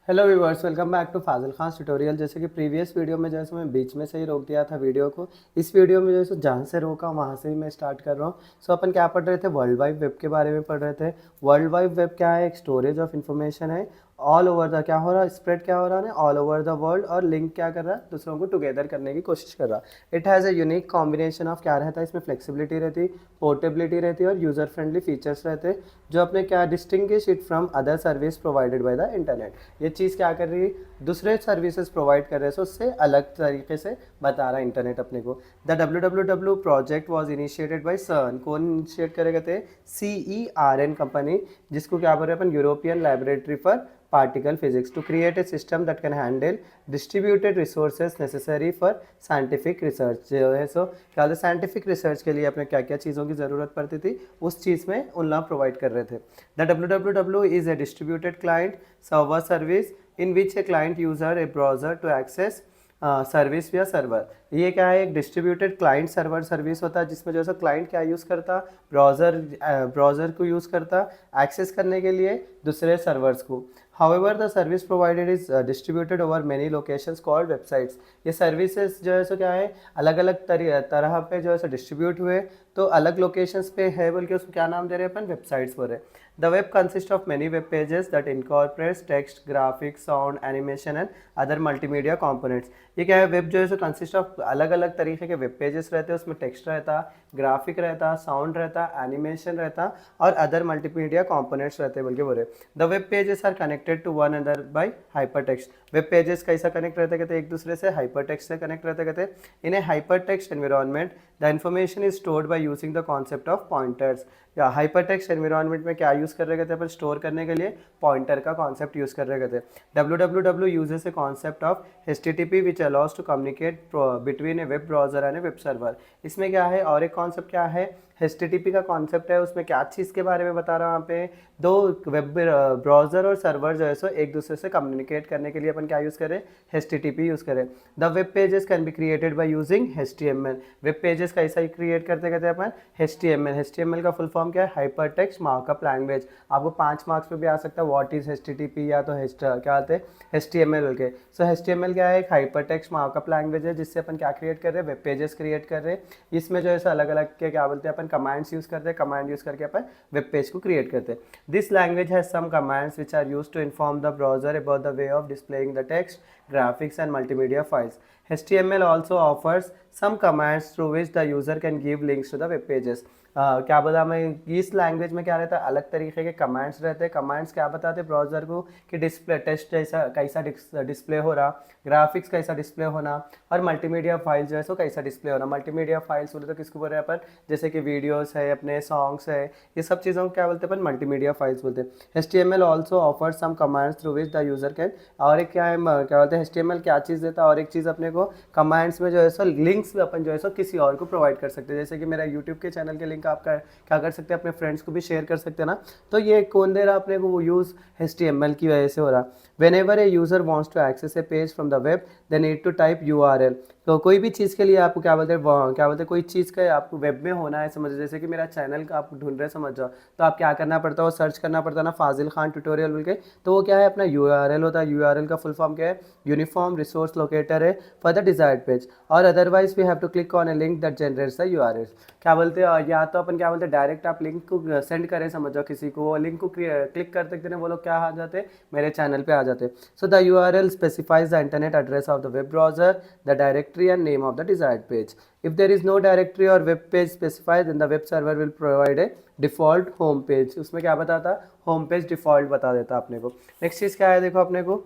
Hello viewers, welcome back to Fazil Khan tutorial. जैसे कि previous video में जैसे मैं बीच में से ही रोक दिया था वीडियो को, इस वीडियो में जैसे जहाँ से रोका वहाँ से ही मैं स्टार्ट कर रहा हूँ। सो अपन क्या पढ़ रहे थे, वर्ल्ड वाइड वेब के बारे में पढ़ रहे थे। वर्ल्ड वाइड वेब क्या है, एक स्टोरेज ऑफ इन्फॉर्मेशन है ऑल ओवर द, क्या हो रहा है, स्प्रेड क्या हो रहा है, ऑल ओवर द वर्ल्ड, और लिंक क्या कर रहा है, दूसरों को टुगेदर करने की कोशिश कर रहा है। It has a unique combination of, क्या रहता है इसमें, फ्लेक्सिबिलिटी रहती, पोर्टेबिलिटी रहती है और यूज़र फ्रेंडली फीचर्स रहते हैं जो अपने क्या distinguish it from other service provided by the internet. ये चीज़ क्या कर रही है, दूसरे सर्विसेज प्रोवाइड कर रहे हैं, सो उससे अलग तरीके से बता रहा है इंटरनेट अपने को। The W project was initiated by सर्न। कौन इनिशिएट करेगा थे, CERN कंपनी, जिसको क्या बोल रहे हैं अपन, European laboratory for particle physics, to create a system that can handle distributed resources necessary for scientific research। जो है सो क्या होता है, साइंटिफिक रिसर्च के लिए अपने क्या क्या चीज़ों की ज़रूरत पड़ती थी, उस चीज़ में उन लोग प्रोवाइड कर रहे थे। The W is a distributed client server service in which a client user a browser to access service या सर्वर। ये क्या है, एक डिस्ट्रीब्यूटेड क्लाइंट सर्वर सर्विस होता है जिसमें जो है क्लाइंट क्या यूज़ करता, ब्राउज़र को यूज़ करता एक्सेस करने के लिए दूसरे सर्वर्स को। However the service provided is distributed over many locations called websites. ये सर्विसेज जो है सो क्या है, अलग अलग तरह पे जो है सो डिस्ट्रीब्यूट हुए, तो अलग लोकेशंस पे है बोल के उसको क्या नाम दे रहे हैं अपन, वेबसाइट्स बोल रहे हैं। The web consist of many web pages that incorporates text, graphics, sound, animation and other multimedia components. ये क्या है, वेब जो है सो कंसिस्ट ऑफ अलग अलग तरीके के वेब पेजेस रहते हैं, उसमें टेक्स्ट रहता, ग्राफिक रहता, साउंड रहता, एनिमेशन रहता और अदर मल्टीमीडिया कंपोनेंट्स रहते बोल के बोले। The web pages are connected to one other by hypertext. Web pages कैसा कनेक्ट रहते कहते एक दूसरे से, हाइपरटेक्स्ट से कनेक्ट रहते कहते। In a hypertext environment the information is stored by using the concept of pointers. या हाइपरटेक्स्ट एनवायरनमेंट में क्या यूज़ कर रहे थे अपन, स्टोर करने के लिए पॉइंटर का कॉन्सेप्ट यूज़ कर रहे थे। W uses a concept of HTTP which allows to communicate between a web browser and a web server. इसमें क्या है, और एक कॉन्सेप्ट क्या है, HTTP का कॉन्सेप्ट है। उसमें क्या चीज़ के बारे में बता रहा हूँ यहाँ पे, दो वेब ब्राउजर और सर्वर जो है सो एक दूसरे से कम्युनिकेट करने के लिए अपन क्या यूज़ करें, HTTP यूज़ करें। The web pages can be created by using HTML। Web pages कैसा ही क्रिएट करते कहते हैं अपन, HTML का फुल फॉर्म क्या है, हाइपरटेक्स्ट मार्कअप लैंग्वेज। आपको 5 मार्क्स पे भी आ सकता है, व्हाट इज HTTP या तो क्या होते हैं HTML बोल के। सो HTML क्या है, एक हाइपरटेक्स्ट मार्कअप लैंग्वेज है जिससे अपन क्या क्रिएट कर रहे हैं, वेब पेजेस क्रिएट कर रहे हैं। इसमें जो है सो अलग अलग के क्या बोलते हैं अपन, कमांड्स यूज़ करते हैं, कमांड यूज़ करके अपन वेब पेज को क्रिएट करते हैं। This language has some commands which are used to inform the browser about the way of displaying the text, graphics and multimedia files. HTML also offers some commands through which the user can give links to the web pages. क्या बोला मैं, इस language में क्या रहता है, अलग तरीके के कमांड्स रहते हैं। कमांड्स क्या बताते हैं ब्राउज़र को कि डिस्प्ले टेक्स्ट कैसा डिस्प्ले हो रहा, ग्राफिक्स कैसा डिस्प्ले होना और मल्टीमीडिया फाइल जो है सो कैसा डिस्प्ले होना। मल्टीमीडिया फाइल्स बोले तो किसको बोल रहे हैं अपन, जैसे कि वीडियोस है, अपने सॉन्ग्स है, ये सब चीज़ों को क्या बोलते हैं अपन, मल्टीमीडिया फाइल्स बोलते हैं। HTML also offer some commands through which the user can, और एक क्या है, क्या बोलते हैं, HTML क्या चीज़ देता है, और एक चीज़ अपने को कमांड्स में जो है सो लिंक्स भी अपन जो है सो किसी और को प्रोवाइड कर सकते हैं। जैसे कि मेरा यूट्यूब के चैनल के लिंक आपका क्या कर सकते हैं, अपने फ्रेंड्स को भी शेयर कर सकते हैं ना। तो ये कौन दे रहा अपने को, वो यूज़ HTML की वजह से हो रहा। Whenever a user wants to access a page from the web, they need to type URL। तो कोई भी चीज़ के लिए आपको क्या बोलते हैं कोई चीज़ का आपको वेब में होना है, समझ, जैसे कि मेरा चैनल का आप ढूंढ रहे समझ जाओ, तो आप क्या करना पड़ता है, वो सर्च करना पड़ता है ना, फाजिल खान ट्यूटोरियल बोल के। तो वो क्या है, अपना URL होता है। URL का फुल फॉर्म क्या है, यूनिफॉर्म रिसोर्स लोकेटर है फॉर द डिजायर्ड पेज, और otherwise we have to click on a link that generates the URL। क्या बोलते हैं, या तो अपन क्या बोलते हैं, डायरेक्ट आप लिंक को सेंड करें, समझ जाओ किसी को, वो लिंक को क्लिक करते हैं वो लोग क्या आ जाते, मेरे चैनल पे आ जाते। So the URL specifies the internet address of the web browser, the directory and name of the desired page. If there is no directory or web page specified, then the web server will provide a default home page। उसमें क्या बताता, home page default बता देता अपने को। Next चीज़ क्या है, देखो अपने को,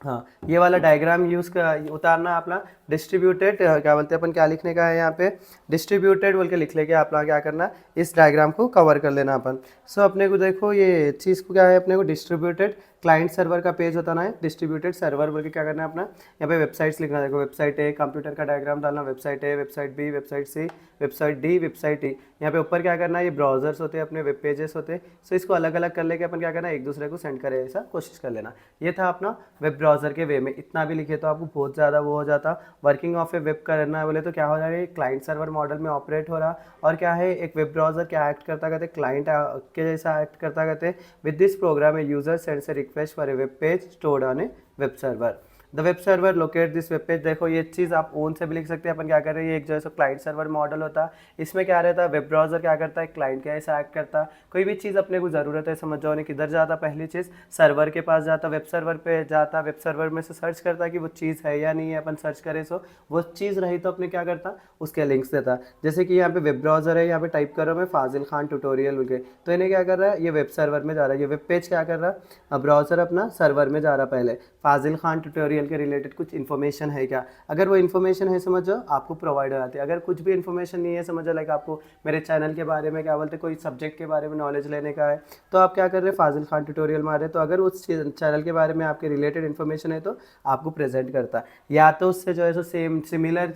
हाँ ये वाला डायग्राम यूज़ कर उतारना अपना डिस्ट्रीब्यूटेड, क्या बोलते हैं अपन, क्या लिखने का है यहाँ पे, डिस्ट्रीब्यूटेड बोल के लिख लेके अपना क्या करना, इस डायग्राम को कवर कर लेना अपन। सो अपने को देखो ये चीज़ को क्या है, अपने को डिस्ट्रीब्यूटेड क्लाइंट सर्वर का पेज होता ना है, डिस्ट्रीब्यूटेड सर्वर बोल के क्या करना है अपना, यहाँ पे वेबसाइट्स लिखना। देखो वेबसाइट ए, कंप्यूटर का डायग्राम डालना, website A, website B, website C, website D, website E. यहाँ पे ऊपर क्या करना है, ये ब्राउजर्स होते हैं, अपने वेब पेजेस होते हैं। सो इसको अलग अलग कर लेके अपन क्या करना है, एक दूसरे को सेंड करें, ऐसा कोशिश कर लेना। ये था अपना वेब ब्राउजर के वे में। इतना भी लिखे तो आपको बहुत ज़्यादा वो हो जाता। वर्किंग ऑफ ए वेब करना है बोले तो क्या हो रहा है, क्लाइंट सर्वर मॉडल में ऑपरेट हो रहा, और क्या है, एक वेब ब्राउजर क्या एक्ट करता कहते, क्लाइंट के जैसा एक्ट करता कहते। With this program a user sends a request for a web page stored on a web server. The web server locate this web page. देखो ये चीज़ आप ओन से भी लिख सकते हैं। अपन क्या कर रहे हैं, ये एक जो है सो क्लाइंट सर्वर मॉडल होता है। इसमें क्या रहता है, वेब ब्राउजर क्या करता है, क्लाइंट के ऐसा एक्ट करता है। कोई भी चीज़ अपने को ज़रूरत है, समझ जाओ, किधर जाता, पहली चीज़ सर्वर के पास जाता, वेब सर्वर पे जाता, वेब सर्वर में से सर्च करता कि वो चीज़ है या नहीं है। अपन सर्च करें सो वो चीज़ रही तो अपने क्या करता, उसके लिंक्स देता। जैसे कि यहाँ पे वेब ब्राउजर है, यहाँ पे टाइप कर रहा हूँ मैं फाजिल खान ट्यूटोरियल बोल के, तो इन्हें क्या कर रहा है, ये वेब सर्वर में जा रहा है। ये वेब पेज क्या कर रहा है, ब्राउजर अपना सर्वर में जा रहा है। पहले फाजिल खान ट्यूटोरियल के रिलेटेड कुछ इन्फॉर्मेशन है क्या, अगर वो इन्फॉर्मेशन है समझो आपको प्रोवाइड हो जाती है। अगर कुछ भी इन्फॉर्मेशन नहीं है समझो, लाइक आपको मेरे चैनल के बारे में क्या बोलते कोई सब्जेक्ट के बारे में नॉलेज लेने का है, तो आप क्या कर रहे हैं, फाजिल खान ट्यूटोरियल मार रहे हैं। तो अगर उस चैनल के बारे में आपके रिलेटेड इन्फॉर्मेशन है तो आपको प्रेजेंट करता है। या तो उससे जो है सो सेम सिमिलर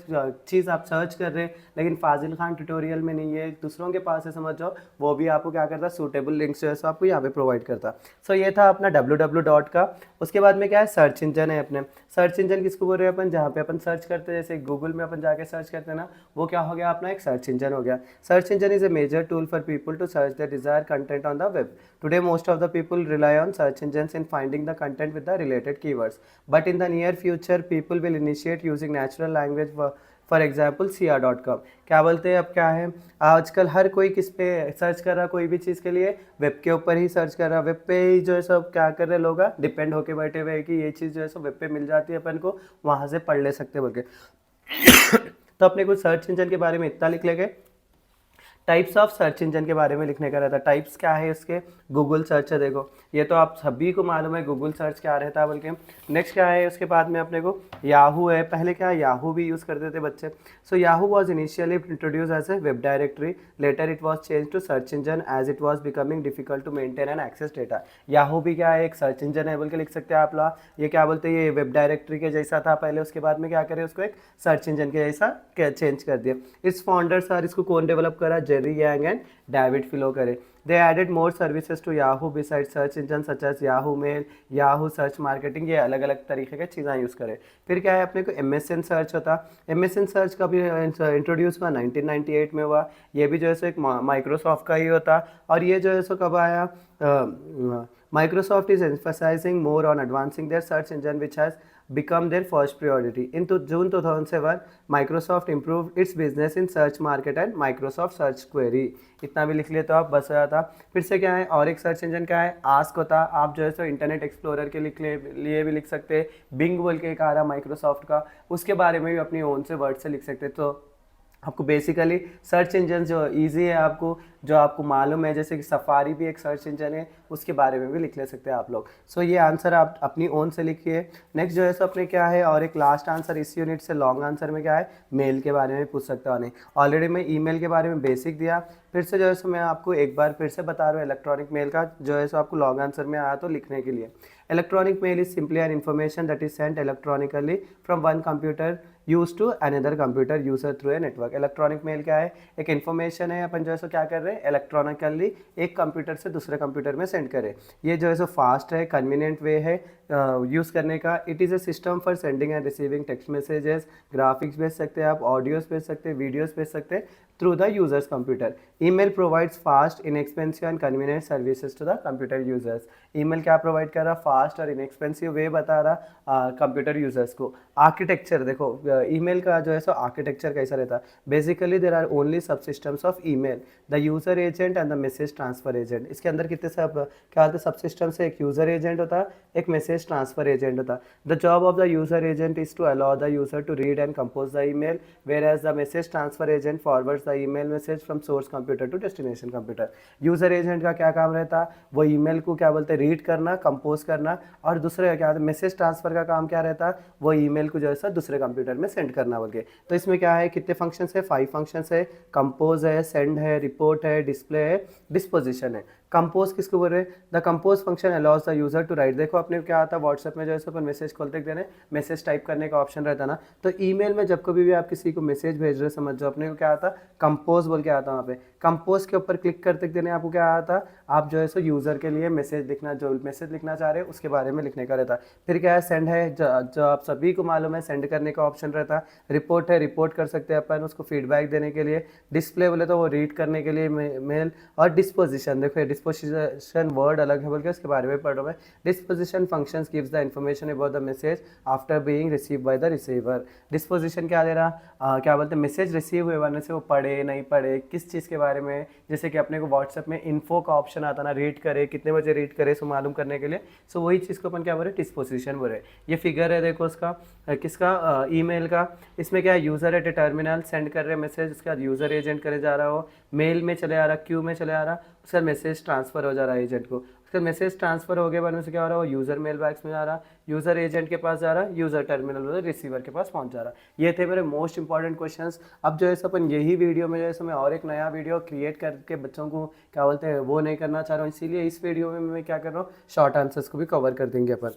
चीज़ आप सर्च कर रहे हैं लेकिन फाजिल खान ट्यूटोरियल में नहीं है, दूसरों के पास है समझ जाओ, वो भी आपको क्या करता है, सूटेबल लिंक्स जो है सो आपको यहाँ पे प्रोवाइड करता। सो ये था अपना www का। उसके बाद में क्या है, सर्च इंजन है अपने। सर्च इंजन किसको बोल रहे हैं अपन, जहाँ पे अपन सर्च करते हैं, जैसे गूगल में अपन जाके सर्च करते हैं ना, वो क्या हो गया अपना एक सर्च इंजन हो गया। Search engine is a major tool for people to search the desire content on the web. Today most of the people rely on search engines in finding the content with the related keywords, but in the near future people will initiate using natural language. For example CR.com। क्या बोलते हैं, अब क्या है, आजकल हर कोई किस पे सर्च कर रहा, कोई भी चीज़ के लिए वेब के ऊपर ही सर्च कर रहा। वेब पे ही जो है सब क्या कर रहे लोग डिपेंड होके बैठे हुए कि ये चीज़ जो है सब वेब पे मिल जाती है, अपन को वहाँ से पढ़ ले सकते बोल के। तो अपने कुछ सर्च इंजन के बारे में इतना लिख लेंगे। टाइप्स ऑफ सर्च इंजन के बारे में लिखने का रहता है। टाइप्स क्या है इसके, गूगल सर्च है, देखो ये तो आप सभी को मालूम है गूगल सर्च क्या रहता है बल्कि। नेक्स्ट क्या है, उसके बाद में अपने को याहू है। पहले क्या याहू भी यूज़ करते थे बच्चे। So Yahoo was initially introduce as a web directory, later it was change to search engine as it was becoming difficult to maintain and access data. Yahoo भी क्या है, एक सर्च इंजन है बोल के लिख सकते हैं आप लोग। ये क्या बोलते हैं, ये वेब डायरेक्टरी के जैसा था पहले, उसके बाद में क्या करें, उसको एक सर्च इंजन के जैसा चेंज कर दिया। इस फाउंडर्स आर, इसको कौन डेवलप करा, जेरी यांग एंड डेविड फिलो करे। They added more services to Yahoo besides search engines such as Yahoo Mail, Yahoo Search Marketing। ये अलग अलग तरीके के चीज़ें यूज़ करें। फिर क्या है अपने को MSN सर्च होता। MSN सर्च का भी इंट्रोड्यूस हुआ 1998 में हुआ। ये भी जो है सो एक माइक्रोसॉफ्ट का ही होता। और ये जो है सो कब आया, Microsoft is emphasizing more on advancing their search engine which has become their first priority. In June 2007, Microsoft improved its business in search market and Microsoft Search Query। इतना भी लिख लिया तो आप बस हो जाता। फिर से क्या है, और एक सर्च इंजन क्या है, आस्क होता। आप जो है सो इंटरनेट एक्सप्लोरर के लिए भी लिख सकते हैं। बिंग बोल के एक आ रहा माइक्रोसॉफ्ट का, उसके बारे में भी अपनी ओन से वर्ड से लिख सकते हैं। तो आपको बेसिकली सर्च इंजन जो इजी है, आपको जो आपको मालूम है, जैसे कि सफारी भी एक सर्च इंजन है, उसके बारे में भी लिख ले सकते हैं आप लोग। सो ये आंसर आप अपनी ओन से लिखिए। नेक्स्ट जो है सो अपने क्या है, और एक लास्ट आंसर इस यूनिट से लॉन्ग आंसर में क्या है, मेल के बारे में पूछ सकता हूँ। ऑलरेडी मैं ईमेल के बारे में बेसिक दिया, फिर से जो है सो मैं आपको एक बार फिर से बता रहा हूँ इलेक्ट्रॉनिक मेल का जो है सो आपको लॉन्ग आंसर में आया तो लिखने के लिए। Electronic mail is simply an information that is sent electronically from one computer use to another computer user through a network. Electronic mail क्या है, एक इन्फॉर्मेशन है, अपन जो है सो क्या कर रहे हैं, इलेक्ट्रॉनिकली एक कंप्यूटर से दूसरे कंप्यूटर में सेंड करें। ये जो है सो फास्ट है, कन्वीनियंट वे है यूज़ करने का। It is a system for sending end receiving text messages, graphics भेज सकते हैं आप, ऑडियोज भेज सकते हैं, वीडियोज भेज सकते हैं through the user's computer. Email provides fast, inexpensive and convenient services to the computer users. Email क्या प्रोवाइड कर रहा, फास्ट और इनएक्सपेंसिव वे बता रहा कंप्यूटर यूजर्स को। आर्किटेक्चर देखो, ईमेल का जो है सो आर्किटेक्चर कैसा रहता है, बेसिकली देर आर ओनली सब systems of email, the user agent and the message transfer agent. इसके अंदर कितने सब क्या होते हैं, सब सिस्टम से एक यूजर एजेंट होता है, एक मैसेज ट्रांसफर एजेंट होता है। The job of the user agent is to allow the user to read and compose the email, whereas the message transfer agent forwards the email message from source computer to destination computer. User agent का क्या काम रहता है, वो email को क्या बोलते हैं, रीड करना, कंपोज करना, और दूसरे क्या मैसेज ट्रांसफर का काम क्या रहता है, वो ईमेल को जो है दूसरे कंप्यूटर में सेंड करना बोल के। तो इसमें क्या है, कितने फंक्शंस है, 5 फंक्शंस है। कंपोज है, सेंड है, रिपोर्ट है, डिस्प्ले है, डिस्पोजिशन है। कंपोज किसको बोल रहे हैं, the compose function allows the user to write. देखो अपने क्या आता है, व्हाट्सएप में जो है अपन मैसेज खोलते देने, मैसेज टाइप करने का ऑप्शन रहता ना, तो ईमेल में जब कभी भी आप किसी को मैसेज भेज रहे हो, समझ जाओ अपने को क्या आता, कंपोज बोल के आता वहाँ पे। कंपोज के ऊपर क्लिक करते देने आपको क्या आता, आप जो है सो यूजर के लिए मैसेज लिखना, जो मैसेज लिखना चाह रहे हैं उसके बारे में लिखने का रहता है। फिर क्या है, सेंड है, जो आप सभी को मालूम है सेंड करने का ऑप्शन रहता है। रिपोर्ट है, रिपोर्ट कर सकते हैं अपन उसको फीडबैक देने के लिए। डिस्प्ले बोले तो वो रीड करने के लिए मेल। और डिस्पोजिशन देखो, डिस्पोजिशन वर्ड अलग है बोल के उसके बारे में पढ़ रहा हूँ मैं। Disposition functions gives the information about the message after being receive by the receiver. Disposition क्या दे रहा, क्या बोलते हैं, मैसेज रिसीव हुए वाले से वो पढ़े नहीं पढ़े, किस चीज़ के बारे में, जैसे कि अपने को व्हाट्सएप में इन्फो का ऑप्शन आता ना, रीड करे कितने बजे रीड करे सो मालूम करने के लिए, सो वही चीज़ को अपन क्या बोले, डिस्पोजिशन बोले। ये फिगर है देखो उसका, किसका, ईमेल का। इसमें क्या है, यूज़र एट ए टर्मिनल सेंड कर रहे मैसेज, उसके बाद यूज़र एजेंट करे जा रहा हो, मेल में चले आ रहा, क्यू में चले आ रहा, उसका मैसेज ट्रांसफ़र हो जा रहा है एजेंट को। उसका मैसेज ट्रांसफ़र हो गए बाद में से क्या हो रहा है, वो यूज़र मेल बॉक्स में जा रहा, यूज़र एजेंट के पास जा रहा, यूज़र टर्मिनल रिसीवर के पास पहुंच जा रहा। ये थे मेरे मोस्ट इंपॉर्टेंट क्वेश्चंस। अब जो है सो अपन यही वीडियो में जो है सो मैं और एक नया वीडियो क्रिएट करके बच्चों को क्या बोलते हैं वो नहीं करना चाह रहा हूँ, इसीलिए इस वीडियो में मैं क्या कर रहा हूँ, शॉर्ट आंसर्स को भी कवर कर देंगे अपन।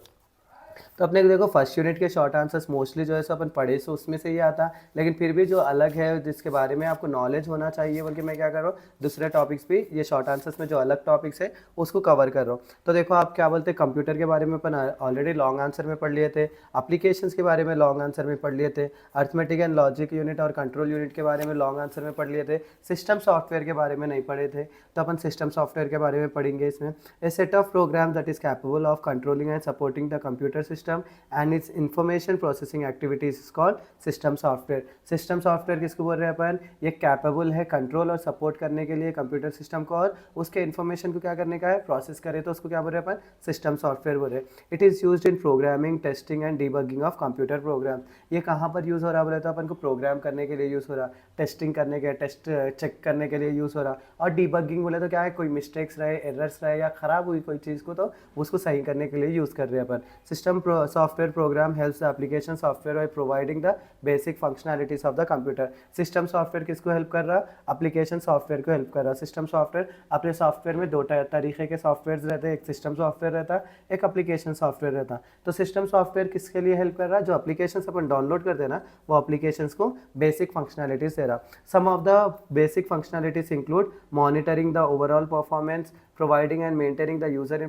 तो अपने को देखो फर्स्ट यूनिट के शॉर्ट आंसर्स मोस्टली जो है सो अपन पढ़े सो उसमें से ही आता, लेकिन फिर भी जो अलग है जिसके बारे में आपको नॉलेज होना चाहिए बल्कि मैं क्या कर रहा हूँ, दूसरे टॉपिक्स भी ये शॉर्ट आंसर्स में जो अलग टॉपिक्स है उसको कवर कर रहा हूँ। तो देखो आप क्या बोलते हैं, कंप्यूटर के बारे में अपन ऑलरेडी लॉन्ग आंसर में पढ़ लिए थे, एप्लीकेशंस के बारे में लॉन्ग आंसर में पढ़ लिए थे, अर्थमेटिक एंड लॉजिक यूनिट और कंट्रोल यूनिट के बारे में लॉन्ग आंसर में पढ़ लिए थे, सिस्टम सॉफ्टवेयर के बारे में नहीं पढ़े थे, तो अपन सिस्टम सॉफ्टवेयर के बारे में पढ़ेंगे इसमें। A set of program that is capable of controlling and supporting the computer system and its information processing activities is called system software. System software किसको बोल रहे हैं अपन, ये कैपेबल है कंट्रोल और सपोर्ट करने के लिए कंप्यूटर सिस्टम को और उसके इन्फॉर्मेशन को क्या करने का है, प्रोसेस करे, तो उसको क्या बोल रहे हैं अपन, सिस्टम सॉफ्टवेयर बोल रहे हैं। It is used in programming, testing and debugging of computer program. ये कहाँ पर यूज़ हो रहा बोले तो अपन को प्रोग्राम करने के लिए यूज़ हो रहा, टेस्टिंग करने के, टेस्ट चेक करने के लिए यूज़ हो रहा, और डिबगिंग बोले तो क्या है, कोई मिस्टेक्स रहे, एरर्स रहे या ख़राब हुई कोई चीज़ को तो उसको सही करने के लिए यूज़ कर रहे हैं अपन। System software program helps the application software by providing the basic functionalities of the computer. System software किसको हेल्प कर रहा, एप्लीकेशन सॉफ्टवेयर को हेल्प कर रहा। सिस्टम सॉफ्टवेयर, अपने सॉफ्टवेयर में दो तरीके के सॉफ्टवेयर रहते हैं, एक सिस्टम सॉफ्टवेयर रहता है, एक एप्लीकेशन सॉफ्टवेयर रहता है। तो सिस्टम सॉफ्टवेयर किसके लिए हेल्प कर रहा है, जो एप्लीकेशन अपन डाउनलोड करते हैं ना वो एप्लीकेशंस को बेसिक फंक्शनैलिटीज दे रहा। Some of the basic functionalities include monitoring the overall performance, providing and maintaining the user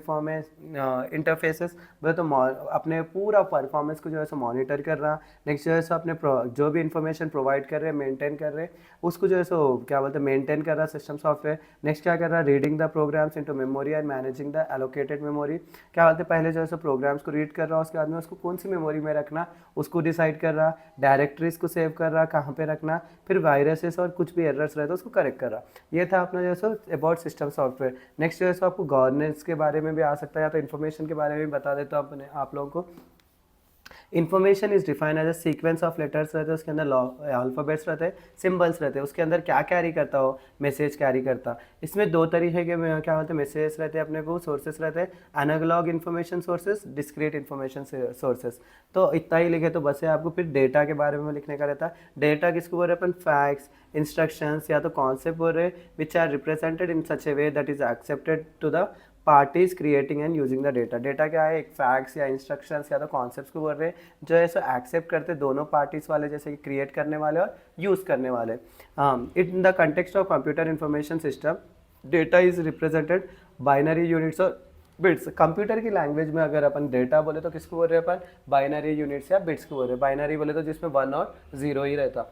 interfaces, बोले तो अपने पूरा परफॉर्मेंस को जो है सो मॉनिटर कर रहा। नेक्स्ट जो है सो अपने जो भी इंफॉर्मेशन प्रोवाइड कर रहे हैं, मेंटेन कर रहे हैं, उसको जो है सो क्या बोलते हैं मेंटेन कर रहा सिस्टम सॉफ्टवेयर। नेक्स्ट क्या कर रहा, reading the programs into memory and managing the allocated memory. क्या बोलते हैं, पहले जो है सो प्रोग्राम्स को रीड कर रहा, उसके बाद में उसको कौन सी मेमोरी में रखना उसको डिसाइड कर रहा, डायरेक्टरीज को सेव कर रहा कहाँ पे रखना, फिर वायरसेस और कुछ भी एरर्स रहे तो उसको करेक्ट कर रहा। ये था अपना जो है so about system software. Next जो है सो आपको गवर्नेंस के बारे में भी आ सकता है या तो इन्फॉर्मेशन के बारे में भी बता देता हूँ अपने आप लोगों को। Information is define as a sequence of letters रहते हैं, उसके अंदर अल्फ़ाबेट्स रहते हैं, सिंबल्स रहते हैं, उसके अंदर क्या कैरी करता हो, मैसेज कैरी करता। इसमें दो तरीके के क्या होते हैं मैसेज रहते हैं, अपने को सोर्सेस रहते हैं, analogue information sources, discrete information sources. तो इतना ही लिखे तो बस है, आपको फिर डेटा के बारे में लिखने का रहता है। डेटा किसको बोल रहे हैं अपन, फैक्ट्स, इंस्ट्रक्शंस या तो कॉन्सेप्ट बोल रहे हैं which are represented in such a way that is accepted to the parties creating and using the data. Data क्या है, एक फैक्ट्स या इंस्ट्रक्शंस या तो कॉन्सेप्ट्स को बोल रहे हैं जो है सो एक्सेप्ट करते दोनों पार्टीज वाले, जैसे कि क्रिएट करने वाले और यूज़ करने वाले। In the context of computer information system data is represented binary units और बिट्स। कंप्यूटर की लैंग्वेज में अगर अपन डेटा बोले तो किसको बोल रहे हैं अपन, बाइनरी यूनिट्स या बिट्स को बोल रहे हैं। बाइनरी बोले तो जिसमें 1 और 0 ही रहता।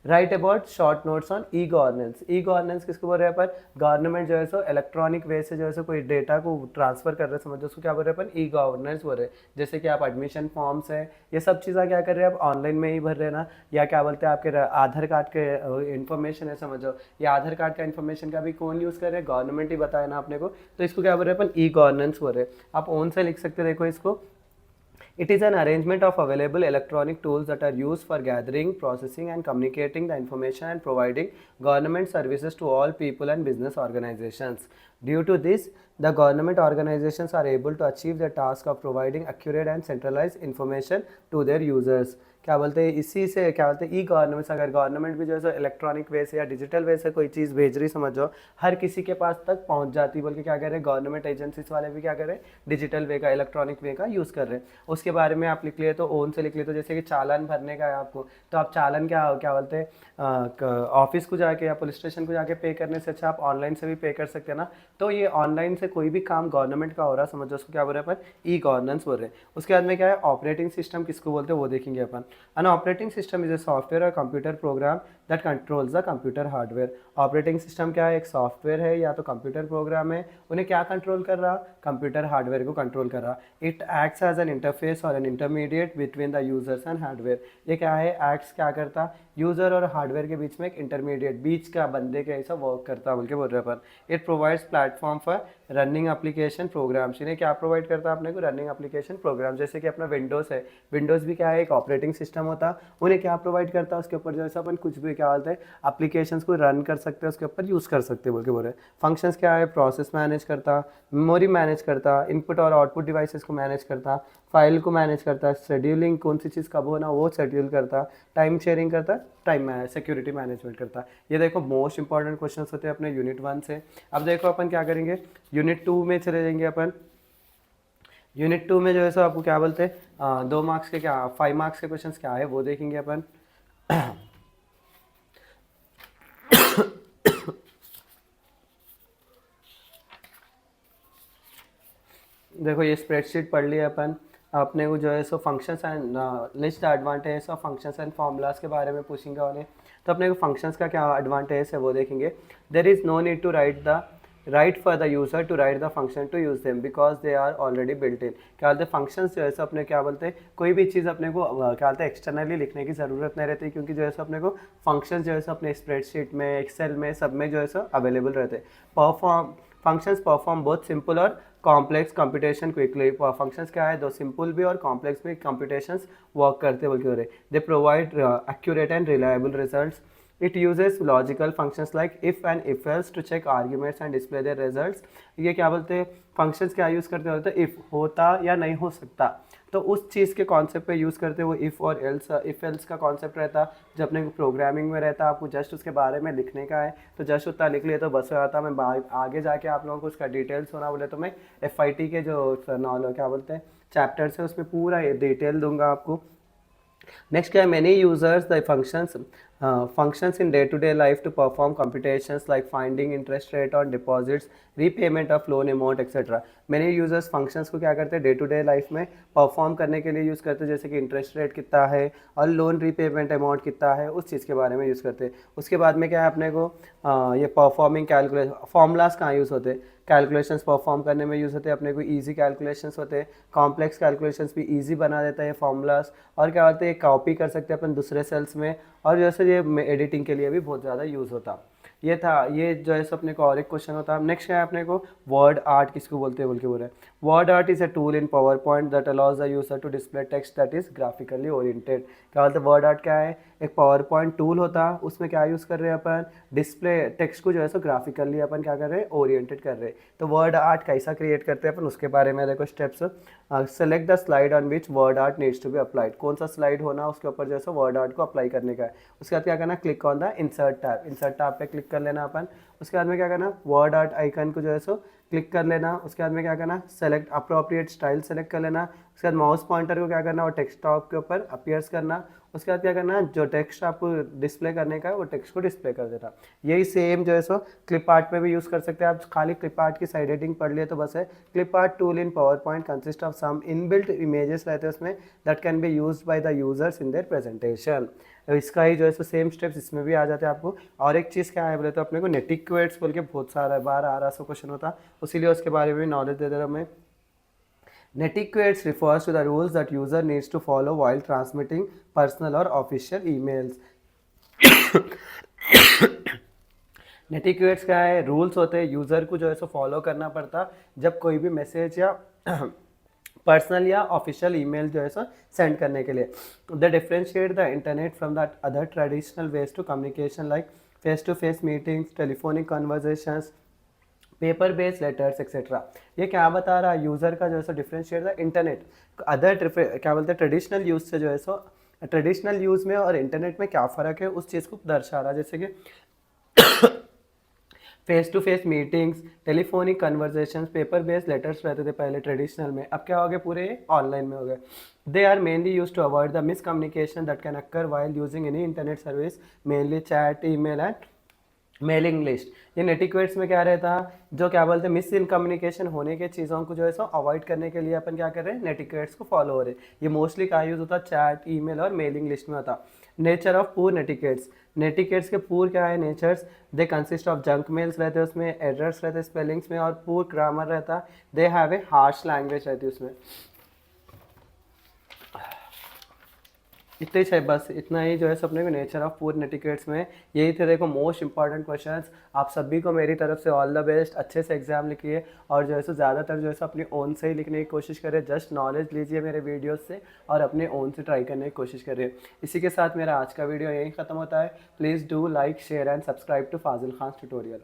Right about short notes on e governance. E governance किसको बोल रहे हैं अपन, गवर्नमेंट जो है सो इलेक्ट्रॉनिक वे से जो है सो कोई डेटा को ट्रांसफर कर रहे हैं, समझो उसको क्या बोल रहे हैं अपन, ई गवर्नेंस बोल रहे हैं। जैसे कि आप एडमिशन फॉर्म्स है ये सब चीज़ें क्या कर रहे हैं आप ऑनलाइन में ही भर रहे हैं ना, या क्या बोलते हैं आपके आधार कार्ड के इन्फॉर्मेशन है समझो, या आधार कार्ड का इन्फॉर्मेशन का भी कौन यूज़ कर रहे हैं, गवर्नमेंट ही बताया ना अपने को, तो इसको क्या बोल रहे हैं अपन, ई गवर्नेंस बोल रहे हैं। आप ओन से लिख सकते देखो इसको। It is an arrangement of available electronic tools that are used for gathering, processing and communicating the information and providing government services to all people and business organizations. Due to this, the government organizations are able to achieve the task of providing accurate and centralized information to their users. क्या बोलते हैं, इसी से क्या बोलते हैं e governance. अगर government भी जो है सो इलेक्ट्रॉनिक वे से या डिजिटल वे से कोई चीज़ भेज रही समझो, हर किसी के पास तक पहुंच जाती, बल्कि क्या कर रहे हैं गवर्नमेंट एजेंसीज वाले भी क्या कर रहे हैं, डिजिटल वे का, इलेक्ट्रॉनिक वे का यूज़ कर रहे हैं। उसके बारे में आप लिख लिए तो ओन से लिख लिए तो जैसे कि चालान भरने का है आपको, तो आप चालान क्या क्या बोलते हैं ऑफिस को जाके या पुलिस स्टेशन को जाके पे करने से अच्छा आप ऑनलाइन से भी पे कर सकते हैं ना। तो ये ऑनलाइन से कोई भी काम गवर्नमेंट का हो रहा समझो, उसको क्या बोल रहे हैं अपन, ई गवर्नेंस बोल रहे हैं। उसके बाद में क्या है, ऑपरेटिंग सिस्टम किसको बोलते हैं वो देखेंगे अपन। An operating system is a software or computer program that controls the computer hardware. Operating system क्या है, एक सॉफ्टवेयर है या तो कंप्यूटर प्रोग्राम है, उन्हें क्या कंट्रोल कर रहा, कंप्यूटर हार्डवेयर को कंट्रोल कर रहा। It acts as an interface और an intermediate between the users and hardware. ये क्या है, एक्ट्स क्या करता, यूजर और हार्डवेयर के बीच में एक इंटरमीडिएट, बीच का बंदे के ऐसा वर्क करता बोल के बोल रहे अपन। It provides platform for running application programs. इन्हें क्या प्रोवाइड करता है अपने को, रनिंग एप्लीकेशन प्रोग्राम। जैसे कि अपना विंडोज़ है, विंडोज़ भी क्या है, एक ऑपरेटिंग सिस्टम होता, उन्हें क्या प्रोवाइड करता है, उसके ऊपर जैसे अपन कुछ भी क्या होता है एप्लीकेशंस को रन कर सकते हैं, उसके ऊपर यूज़ कर सकते हैं बोल के बोल रहे हैं। फंक्शंस क्या है, प्रोसेस मैनेज करता, मेमोरी मैनेज करता, इनपुट और आउटपुट डिवाइसेस को मैनेज करता, फाइल को मैनेज करता, शेड्यूलिंग कौन सी चीज़ कब होना वो शेड्यूल करता, टाइम शेयरिंग करता, टाइम सिक्योरिटी मैनेजमेंट करता। ये देखो मोस्ट इंपॉर्टेंट क्वेश्चन होते हैं अपने यूनिट 1 से। अब देखो अपन क्या करेंगे, यूनिट 2 में चले जाएंगे अपन। यूनिट 2 में जो है सो आपको क्या बोलते हैं, 2 मार्क्स के क्या 5 मार्क्स के क्वेश्चन क्या है वो देखेंगे अपन। देखो ये स्प्रेडशीट पढ़ लिया अपन, अपने को जो है सो functions and list advantage of functions and formulas के बारे में पूछेंगे उन्हें। तो अपने को फंक्शंस का क्या एडवांटेज है वो देखेंगे। There is no need to write for the user to write the function to use them because they are already built in. क्या बोलते हैं फंक्शंस जो है सो अपने क्या बोलते हैं, कोई भी चीज़ अपने को क्या बोलते हैं एक्सटर्नली लिखने की ज़रूरत नहीं रहती, क्योंकि जो है सो अपने को फंक्शंस जो है सो अपने स्प्रेडशीट में, एक्सेल में, सब में जो है सो अवेलेबल रहते हैं। फंक्शंस परफॉर्म बहुत सिंपल और कॉम्प्लेक्स कंप्यूटेशन क्विकली। फंक्शंस क्या है, दो सिंपल भी और कॉम्प्लेक्स भी कंप्यूटेशंस वर्क करते बोल के हो रहे। They provide accurate and reliable results. It uses logical functions like if and if else to check arguments and display their results। ये क्या बोलते हैं, फंक्शंस क्या यूज़ करते होते हैं, इफ़ होता या नहीं हो सकता, तो उस चीज़ के कॉन्सेप्ट पे यूज़ करते हैं वो इफ़ और एल्स। इफ़ एल्स का कॉन्सेप्ट रहता जब अपने को प्रोग्रामिंग में रहता, आपको जस्ट उसके बारे में लिखने का है तो जस्ट उतना लिख लिया तो बस हो जाता। मैं आगे जाके आप लोगों को उसका डिटेल्स होना बोले तो मैं FIT के जो नॉलेज क्या बोलते हैं चैप्टर्स है उसमें पूरा डिटेल दूंगा आपको। नेक्स्ट क्या है, many users the functions in day-to-day life to perform computations like finding interest rate on deposits, repayment of loan amount etc। many users functions को क्या करते हैं डे टू डे लाइफ में परफॉर्म करने के लिए यूज़ करते हैं, जैसे कि इंटरेस्ट रेट कितना है और लोन रीपेमेंट अमाउंट कितना है उस चीज़ के बारे में यूज़ करते हैं। उसके बाद में क्या है अपने को ये परफॉर्मिंग कैलकुलेशन फॉर्मूलाज कहाँ यूज़ होते हैं, कैलकुलेशंस परफॉर्म करने में यूज़ होते हैं। अपने को इजी कैलकुलेशंस होते हैं, कॉम्प्लेक्स कैलकुलेशंस भी इजी बना देता है ये फॉर्मूलाज। और क्या होते हैं, कॉपी कर सकते हैं अपन दूसरे सेल्स में, और जैसे ये एडिटिंग के लिए भी बहुत ज़्यादा यूज़ होता। ये था, ये जो है अपने को और एक क्वेश्चन होता है। नेक्स्ट क्या है अपने को, वर्ड आर्ट किसको बोलते हैं बोल के बोल रहे हैं। Word art is a tool in PowerPoint that allows the user to display text that is graphically oriented. क्या बोलते हैं, वर्ड आर्ट क्या है, एक पावर पॉइंट टूल होता, उसमें क्या यूज़ कर रहे हैं अपन, डिस्प्ले टेक्स्ट को जो है सो ग्राफिकली अपन क्या कर रहे हैं, ओरिएंटेड कर रहे हैं। तो वर्ड आर्ट कैसा क्रिएट करते हैं अपन उसके बारे में देखो steps. Select the slide on which word art needs to be applied. कौन सा स्लाइड होना उसके ऊपर जो है सो वर्ड आर्ट को अप्लाई करने का है। उसके बाद क्या करना, click on the insert tab, insert tab पे क्लिक कर लेना अपन। उसके बाद में क्या करना, वर्ड आर्ट आइकन को जो है सो क्लिक कर लेना। उसके बाद में क्या करना, सेलेक्ट अप्रोप्रिएट स्टाइल सेलेक्ट कर लेना। उसके बाद माउस पॉइंटर को क्या करना, वो टेक्स्ट टॉप के ऊपर अपीयर्स करना। उसके बाद क्या करना, जो टेक्स्ट आपको डिस्प्ले करने का है वो टेक्स्ट को डिस्प्ले कर देना। यही सेम जो है सो क्लिप आर्ट में भी यूज़ कर सकते हैं आप। खाली क्लिप आर्ट की साइड एडिटिंग पढ़ लिए तो बस है। Clip art tool in PowerPoint consist of some inbuilt images रहते हैं उसमें that can be used by the users in their presentation. इसका ही जो है सो सेम स्टेप्स इसमें भी आ जाते हैं आपको। और एक चीज़ क्या है बोले तो अपने को नेटिक्वेट्स बोल के बहुत सारा बार आ रहा सो क्वेश्चन होता, उसीलिए उसके बारे में भी नॉलेज दे दे रहा हूँ मैं। Netiquette refers to the rules that user needs to follow while transmitting personal or official emails। नेटिक्वेट्स क्या है, रूल्स होते हैं यूज़र को जो है सो फॉलो करना पड़ता जब कोई भी मैसेज या पर्सनल या ऑफिशियल ईमेल जो है सो सेंड करने के लिए। The differentiate the internet from the other traditional ways to communication like face to face meetings, telephonic conversations, paper based letters etcetera. ये क्या बता रहा है, यूज़र का जो है सो डिफ्रेंशिएट द इंटरनेट अदर क्या बोलते हैं ट्रेडिशनल यूज़ से जो है सो ट्रेडिशनल यूज़ में और इंटरनेट में क्या फ़र्क है उस चीज़ को दर्शा रहा है। जैसे कि face to face meetings, telephonic conversations, paper based letters रहते थे पहले ट्रेडिशनल में, अब क्या हो गए पूरे ऑनलाइन में हो गए। They are mainly use to avoid the miscommunication that can occur while using any internet service, mainly chat, email and mailing list, ये नेटिक्वेट्स में क्या रहता है, जो क्या बोलते हैं मिस इन कम्युनिकेशन होने के चीज़ों को जो है सो अवॉइड करने के लिए अपन क्या कर रहे हैं, नेटिक्वेट्स को फॉलो हो रहे हैं। ये मोस्टली कहाँ यूज़ होता है, चैट, ईमेल और मेलिंग लिस्ट में होता है। नेचर ऑफ पूर नेटिकेट्स, नेटिकेट्स के पूर क्या है natures, they consist of junk mails रहते हैं उसमें, एरर्स रहते हैं स्पेलिंग्स में, और पूर ग्रामर रहता है, they have a harsh language रहती है उसमें। इतने ही बस इतना ही जो है सपने को नेचर ऑफ पूर नेटिकेट्स में यही थे देखो मोस्ट इंपॉर्टेंट क्वेश्चंस। आप सभी को मेरी तरफ से ऑल द बेस्ट, अच्छे से एग्जाम लिखिए और जो है सो ज़्यादातर जो है सो अपनी ओन से ही लिखने की कोशिश करें, जस्ट नॉलेज लीजिए मेरे वीडियोस से और अपने ओन से ट्राई करने की कोशिश करें। इसी के साथ मेरा आज का वीडियो यही ख़त्म होता है। Please do like share and subscribe to Fazil Khan tutorial.